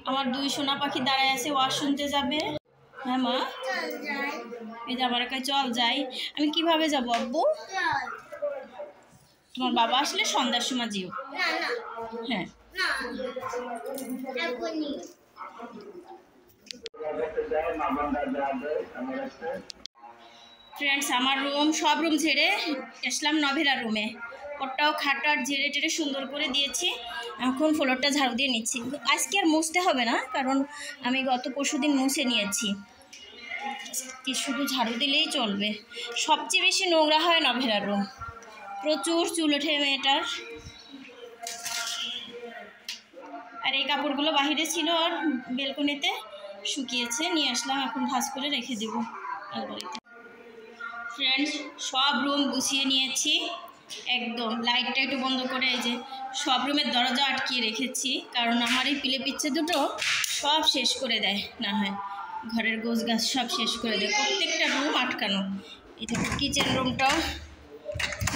আমার দুই সোনা পাখি দাঁড়ায় আছে, ওয়াজ শুনতে যাবে। হ্যাঁ মা, এই যে আমার কাছে চল যাই। আমি কিভাবে যাবো আব্বু? তোমার বাবা আসলে সন্ধ্যার সময় যেও। হ্যাঁ ফ্রেন্ডস, আমার রুম, সব রুম ঝেড়ে আসলাম নভেরা রুমে। ওটাও খাটার ঝেড়ে টেড়ে সুন্দর করে দিয়েছি। এখন ফ্লোরটা ঝাড়ু দিয়ে নিচ্ছি। আজকে আর মুছতে হবে না, কারণ আমি গত পরশুদিন মুছে নিয়েছি। কি শুধু ঝাড়ু দিলেই চলবে। সবচেয়ে বেশি নোংরা হয় নভেরার রুম, প্রচুর চুল ওঠে মেয়েটার। আর এই কাপড়গুলো বাহিরে ছিল আর বেলকনিতে শুকিয়েছে, নিয়ে আসলাম, এখন ভাঁজ করে রেখে দেবো আলমারিতে। ফ্রেন্ডস, সব রুম গুছিয়ে নিয়েছি একদম। লাইটটা একটু বন্ধ করে এই যে সব রুমের দরজা আটকিয়ে রেখেছি, কারণ আমার এই পিলে পিচ্ছে দুটো সব শেষ করে দেয়, না হয় ঘরের গোছ গাছ সব শেষ করে দেয়। প্রত্যেকটা রুম আটকানো। এটা কিচেন রুমটাও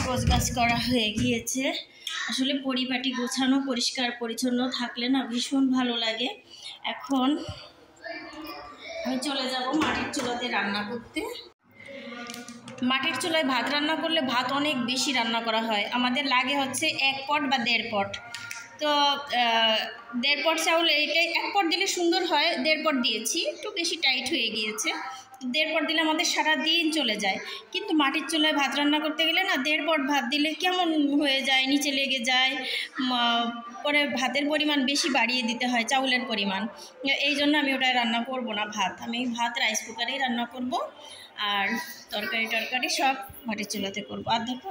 গোছ গাছ করা হয়ে গিয়েছে। আসলে পরিপাটি গোছানো পরিষ্কার পরিচ্ছন্ন থাকলে না ভীষণ ভালো লাগে। এখন আমি চলে যাব মাটির চুলাতে রান্না করতে। মাটির চুলায় ভাত রান্না করলে ভাত অনেক বেশি রান্না করা হয়। আমাদের লাগে হচ্ছে 1 পট বা 1.5 পট। তো 1.5 পট চাউল, এইটাই 1 পট দিলে সুন্দর হয়। 1.5 পট দিয়েছি, একটু বেশি টাইট হয়ে গিয়েছে। 1.5 পট দিলে আমাদের সারা দিন চলে যায়। কিন্তু মাটির চুলায় ভাত রান্না করতে গেলে না 1.5 পট ভাত দিলে কেমন হয়ে যায়, নিচে লেগে যায়। পরে ভাতের পরিমাণ বেশি বাড়িয়ে দিতে হয়, চাউলের পরিমাণ। এই জন্য আমি ওটায় রান্না করব না ভাত। আমি ভাত রাইস কুকারেই রান্না করব, আর তরকারি সব মাটির চুলাতে করবো। আর দেখো,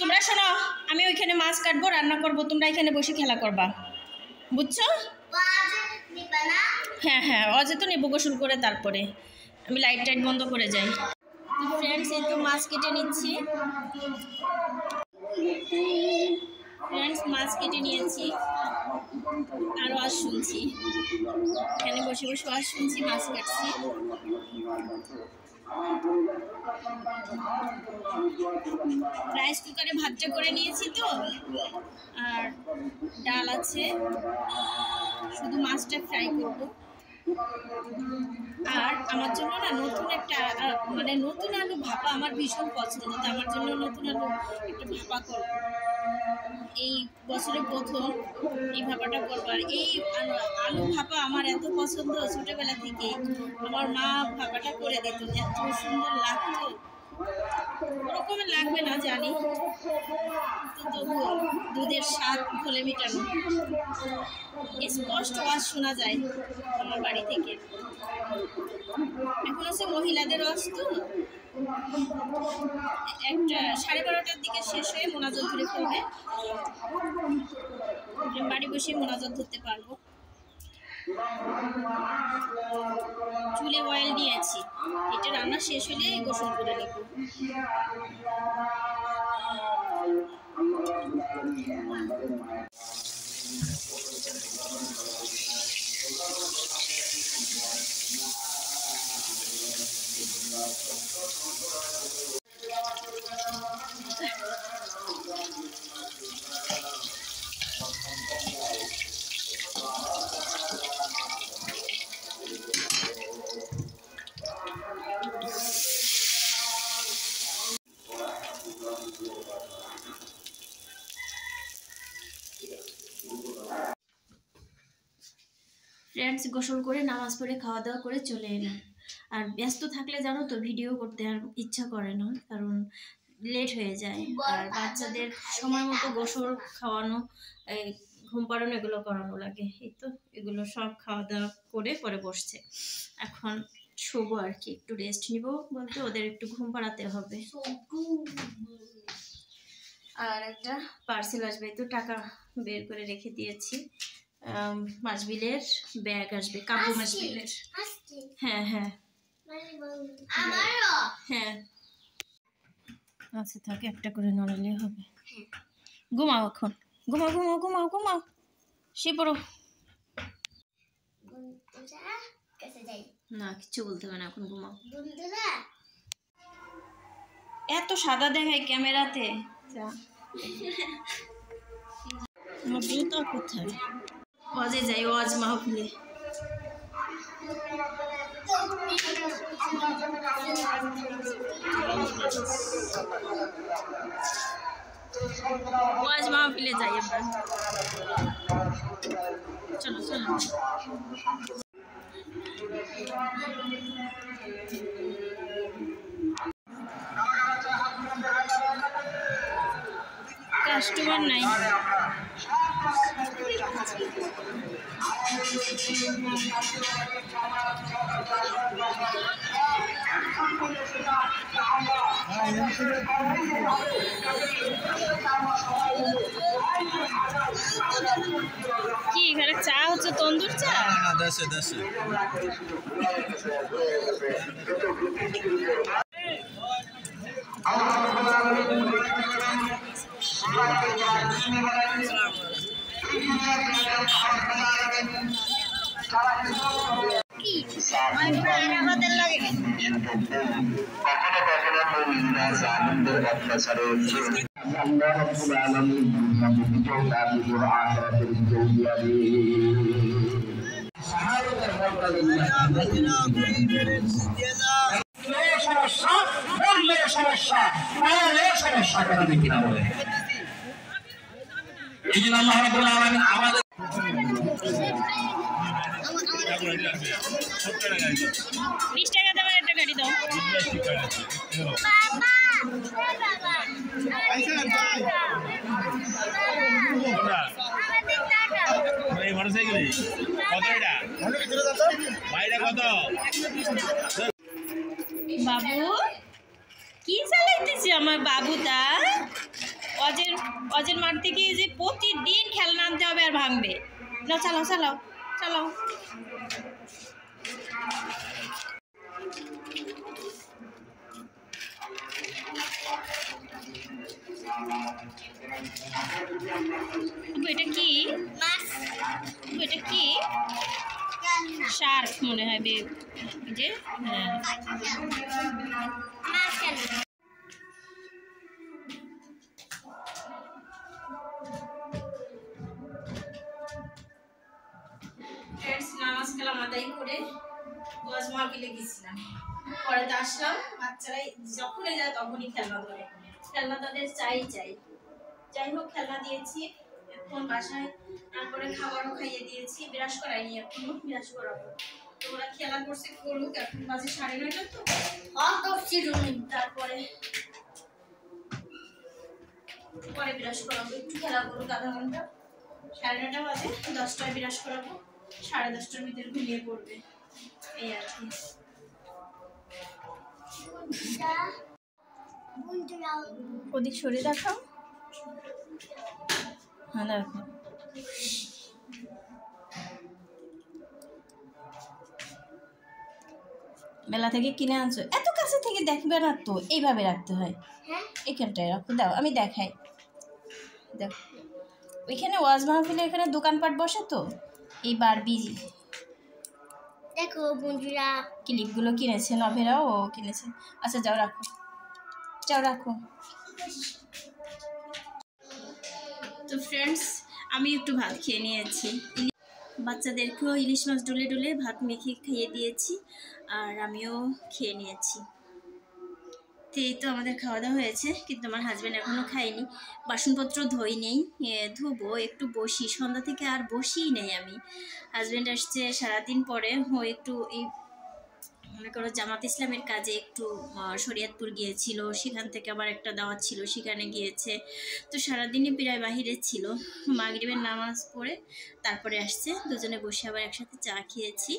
তোমরা শোনো, আমি ওইখানে মাছ কাটবো, রান্না করব, তোমরা এখানে বসে খেলা করবা, বুঝছো? হ্যাঁ হ্যাঁ, অজে তো নেবো গোসল করে, তারপরে আমি লাইট টাইট বন্ধ করে যাই। ফ্রেন্ডস, এই তো মাছ কেটে নিচ্ছি। ফ্রেন্ডস, মাছ কেটে নিয়েছি আর ওয়াজ শুনছি। এখানে বসে বসে ওয়াজ শুনছি, মাছ কাটছি। রাইস কুকারে ভাতটা করে নিয়েছি তো, আর ডাল আছে, শুধু মাছটা ফ্রাই করব। আর আমার জন্য না নতুন একটা নতুন আলু ভাপা আমার ভীষণ পছন্দ, তো আমার জন্য নতুন আলু একটা ভাপা করব। এই বছরের প্রথম এই ভাপাটা করবো। আর এই আলু ভাপা আমার এত পছন্দ, ছোটবেলা থেকে আমার মা ভাপাটা করে দিত, এত সুন্দর লাগতো। ওরকমের লাগবে না জানি, তো তবুও দুধের স্বাদ ঘোলে মেটানো। স্পষ্ট আওয়াজ শোনা যায় আমার বাড়ি থেকে। এখন হচ্ছে মহিলাদের ওয়াজ, তো একটা 12:30টার দিকে শেষ হয়ে মোনাজাত ধরে ফেলবে, বাড়ি বসে মোনাজাত ধরতে পারবো। চুলে অয়েল নিয়েছি, এটা রান্না শেষ হলে গোসল করে নেব। ফ্রেন্ডস, গোসল করে নামাজ পড়ে খাওয়া দাওয়া করে চলে এলাম। আর ব্যস্ত থাকলে জানো তো ভিডিও করতে আর ইচ্ছা করে না, কারণ লেট হয়ে যায়। আর বাচ্চাদের সময় মতো গোসল খাওয়ানো, ঘুম পাড়ানো, এগুলো করানো লাগে। এই তো এগুলো সব খাওয়া দাওয়া করে পরে বসছে। এখন শোবো আর কি, একটু রেস্ট নিব বলতে, ওদের একটু ঘুম পাড়াতে হবে। আর একটা পার্সেল আসবে, তো টাকা বের করে রেখে দিয়েছি। মাসবিলের ব্যাগ আসবে, কাপড় মাসবিলের। হ্যাঁ হ্যাঁ হ্যাঁ, আচ্ছা থাকে, একটা করে নড়ালে হবে। ঘুমাও এখন, ঘুমাও ঘুমাও ঘুমাও ঘুমাও, সে পড়ো না, কিচ্ছু বলতে হবে না, এখন ঘুমাও। এত সাদা দেখায় ক্যামেরাতে। জুতা কোথায়? ওয়াজে যাই, ওয়াজ মাহফিলে। ওয়াজ মাহফিলে যাই আমরা। চলো চলো। কাস্টমার নাই। কি এখানে চা হচ্ছে? তন্দুর চা? না, দেশে দেশে। আনন্দের অত্যাচারে আল্লাহ রাব্বুল আলামিন দুনিয়া বিজয় দান করে আখিরাতের বিজয় দিয়াবে। সাহাবাদের সমস্যা, মূল্যের সমস্যা, প্রাণের সমস্যা কেন দেখি না বলে। এই জন্য আল্লাহ রাব্বুল আলামিন আমাদের 20 টাকা দাও, একটা গাড়ি দাও। বাবু কি চালাইতেছে আমার বাবুটা? অজের মাঠ থেকে যে প্রতিদিন খেলনা আনতে হবে আর ভাঙবে না। চালাও চালাও চালাও। এটা কি? এটা কি? শার্ক মনে হয় যে। হ্যাঁ নামাজ কালাম আদায় করে ওয়াজ মাহফিলে গেছিলাম। পরে তো আসলাম, বাচ্চারাই যখনই যায় তখনই খেলনা ধরে। খেলনা তাদের চাই। যাই হোক খেলনা দিয়েছি, এখন বাসায় তারপরে খাবারও খাইয়ে দিয়েছি। বিরাস করাইনি, এখনো বিরাস করাবো। তোমরা খেলা করছে করুক, এখন বাজে 9:30 তো। তারপরে পরে বিরাস করাবো, একটু খেলা করুক আধা ঘন্টা। 9:30 বাজে, 10টায় বিরাস করাবো, 10:30টার ভিতরে ঘুমিয়ে পড়বে। এই আর কি। ওদিক সরে দেখাও। হ্যাঁ দেখো, মেলা থেকে কিনে আনছো, এত কাছে থেকে দেখবে না তো, এইভাবে রাখতে হয়। এখানটায় রাখো, দাও আমি দেখাই। দেখো ওইখানে ওয়াজ মাহফিলে এখানে দোকানপাট বসে তো, এই বারবি দেখো বন্ধুরা ক্লিপগুলো কিনেছে, নভেরাও ও কিনেছে। আচ্ছা যাও রাখো, যাও রাখো। তো ফ্রেন্ডস, আমি একটু ভাত খেয়ে নিয়েছি। বাচ্চাদেরকেও ইলিশ মাছ ডুলে ডুলে ভাত মেখে খেয়ে দিয়েছি, আর আমিও খেয়ে নিয়েছি। তো এই তো আমাদের খাওয়া দাওয়া হয়েছে, কিন্তু আমার হাজব্যান্ড এখনও খায়নি। বাসনপত্র ধুই নেই, ধুবো, একটু বসি। সন্ধ্যা থেকে আর বসিই নেই আমি। হাজব্যান্ড আসছে সারাদিন পরে, ও একটু এই মনে করো জামাত ইসলামের কাজে একটু শরীয়তপুর গিয়েছিল, সেখান থেকে আবার একটা দাওয়াত ছিল, সেখানে গিয়েছে। তো সারাদিনই প্রায় বাহিরে ছিল। মাগরিবের নামাজ পড়ে তারপরে আসছে, দুজনে বসে আবার একসাথে চা খেয়েছি।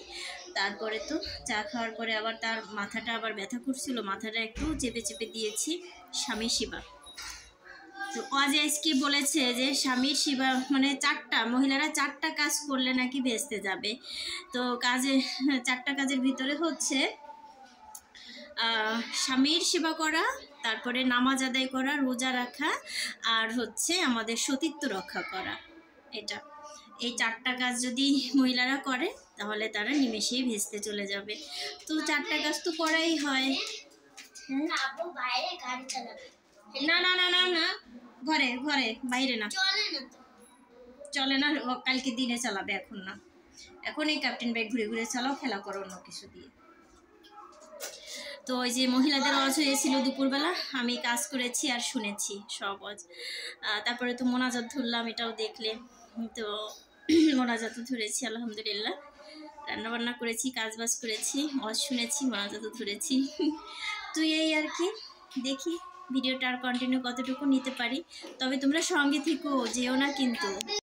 তারপরে তো চা খাওয়ার পরে আবার তার মাথাটা আবার ব্যথা করছিল, মাথাটা একটু চেপে চেপে দিয়েছি। স্বামী সেবা, তো আজকে বলেছে যে স্বামীর সেবা মানে মহিলারা 4টা কাজ করলে নাকি ভেস্তে যাবে। তো 4টা কাজের ভিতরে হচ্ছে স্বামীর সেবা করা, তারপরে নামাজ আদায় করা, রোজা রাখা, আর হচ্ছে আমাদের সতীত্ব রক্ষা করা। এই 4টা কাজ যদি মহিলারা করে তাহলে তারা নিমেষেই ভেস্তে চলে যাবে। তো 4টা কাজ তো করাই হয়। না না না না না, ঘরে ঘরে, বাইরে না। চলে না, কালকে দিনে চালাবে, এখন না। এখন এই ক্যাপ্টেন ব্যাগ ঘুরে ঘুরে চালাও, খেলা করো অন্য কিছু দিয়ে। তো ওই যে মহিলাদের ওয়াজ হয়েছিল দুপুরবেলা, আমি কাজ করেছি আর শুনেছি সব ওয়াজ। তারপরে তো মোনাজাত ধরলাম, এটাও দেখলে। তো মোনাজাতও ধরেছি আলহামদুলিল্লাহ, রান্নাবান্না করেছি, কাজবাজ করেছি, ওয়াজ শুনেছি, মোনাজাতও ধরেছি। তো এই আর কি, দেখি ভিডিওটা আর কন্টিনিউ কতটুকু নিতে পারি। তবে তোমরা সঙ্গে থেকো, যেও না কিন্তু।